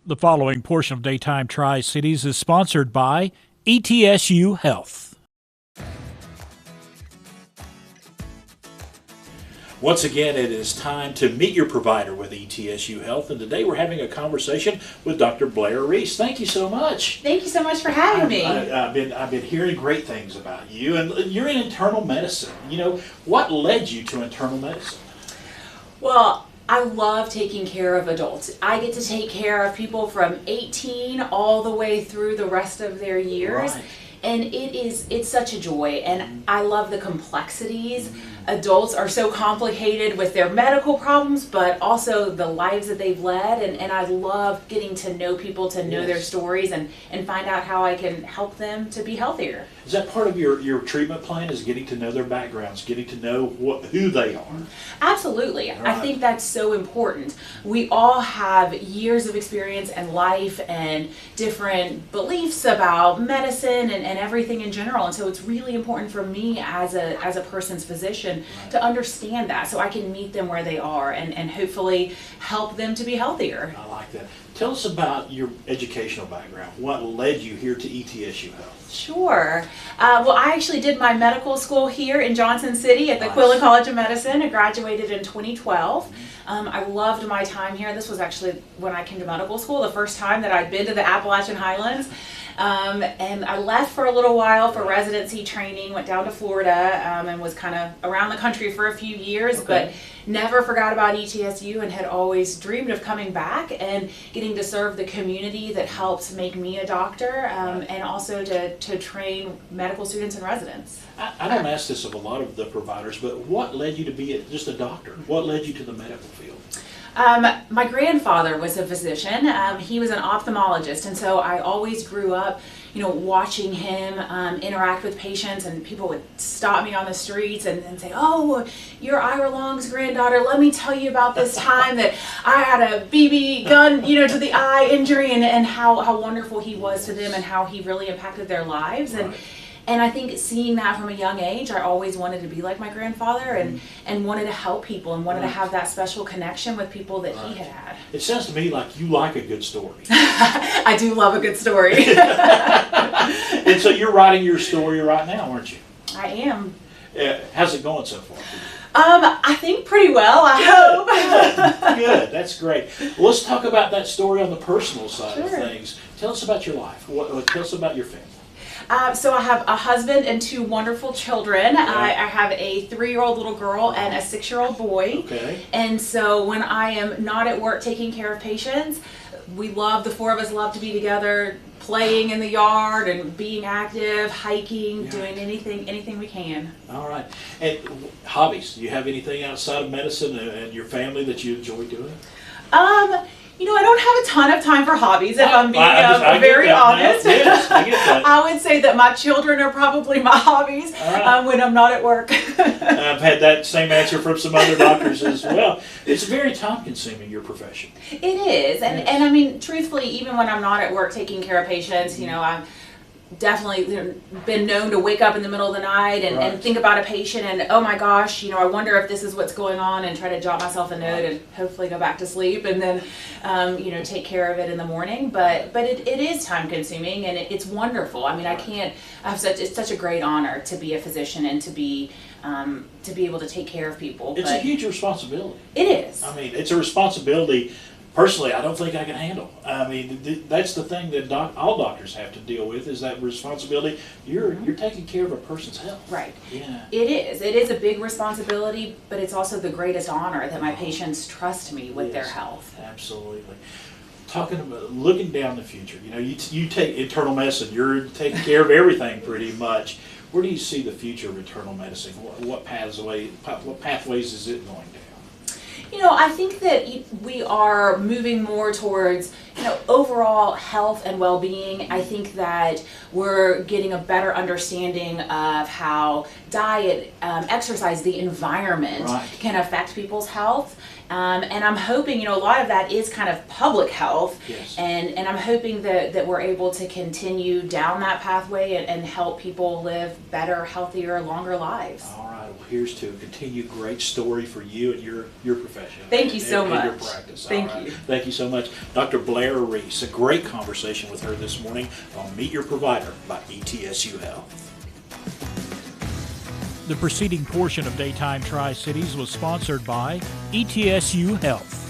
The following portion of Daytime Tri-Cities is sponsored by ETSU Health. Once again, it is time to meet your provider with ETSU Health, and today we're having a conversation with Dr. Blair Reece. Thank you so much. Thank you so much for having me. I've been hearing great things about you, and you're in internal medicine. You know, what led you to internal medicine? Well, I love taking care of adults. I get to take care of people from 18 all the way through the rest of their years. Right. And it's such a joy, and I love the complexities. Adults are so complicated with their medical problems, but also the lives that they've led, and I love getting to know people, to know their stories, and find out how I can help them to be healthier. Is that part of your treatment plan, is getting to know their backgrounds, getting to know who they are? Absolutely. Right. I think that's so important. We all have years of experience and life and different beliefs about medicine and everything in general, and so it's really important for me as a person's physician to understand that, so I can meet them where they are and hopefully help them to be healthier. I like that. Tell us about your educational background. What led you here to ETSU Health? Sure. Well, I actually did my medical school here in Johnson City at the Nice. Quillen College of Medicine. I graduated in 2012. I loved my time here. This was actually when I came to medical school, the first time that I'd been to the Appalachian Highlands. And I left for a little while for residency training, went down to Florida, and was kind of around the country for a few years, but never forgot about ETSU and had always dreamed of coming back and getting to serve the community that helps make me a doctor, and also to train medical students and residents. I don't ask this of a lot of the providers, but what led you to be just a doctor? What led you to the medical field? My grandfather was a physician. He was an ophthalmologist, and so I always grew up, watching him interact with patients, and people would stop me on the streets and say, "Oh, you're Ira Long's granddaughter. Let me tell you about this time that I had a BB gun, to the eye injury," and how wonderful he was to them and how he really impacted their lives. And I think seeing that from a young age, I always wanted to be like my grandfather and wanted to help people and wanted to have that special connection with people that he had. It sounds to me like you like a good story. I do love a good story. And so you're writing your story right now, aren't you? I am. How's it going so far? I think pretty well, I hope. Good, that's great. Well, let's talk about that story on the personal side of Sure. things. Tell us about your life. Tell us about your family. So I have a husband and two wonderful children. I have a 3-year-old little girl and a 6-year-old boy. Okay. And so when I am not at work taking care of patients, the 4 of us love to be together, playing in the yard and being active, hiking, doing anything we can. All right. And hobbies? Do you have anything outside of medicine and your family that you enjoy doing? I don't have a ton of time for hobbies, if I'm being very honest. Yes, I get that. I would say that my children are probably my hobbies when I'm not at work. I've had that same answer from some other doctors as well. It's very time-consuming, your profession. It is, and I mean, truthfully, even when I'm not at work taking care of patients, I've definitely been known to wake up in the middle of the night and think about a patient and, oh my gosh, I wonder if this is what's going on, and try to jot myself a note and hopefully go back to sleep and then take care of it in the morning. But it is time consuming, and it's wonderful. I mean, it's such a great honor to be a physician and to be able to take care of people. It's a huge responsibility. It is. I mean, it's a responsibility. Personally, I don't think I can handle. I mean, that's the thing that all doctors have to deal with, is that responsibility. You're taking care of a person's health. Right. Yeah. It is. It is a big responsibility, but it's also the greatest honor that my patients trust me with their health. Absolutely. Talking about looking down the future, you take internal medicine. You're taking care of everything pretty much. Where do you see the future of internal medicine? What pathways is it going down? I think that we are moving more towards, overall health and well-being. I think that we're getting a better understanding of how diet, exercise, the environment can affect people's health. And I'm hoping, a lot of that is kind of public health. Yes. And I'm hoping that we're able to continue down that pathway and help people live better, healthier, longer lives. All right. well, here's to a continued great story for you and your profession. Thank you so and your much. practice. Thank All right. you. Thank you so much. Dr. Blair Reece, a great conversation with her this morning on Meet Your Provider by ETSU Health. The preceding portion of Daytime Tri-Cities was sponsored by ETSU Health.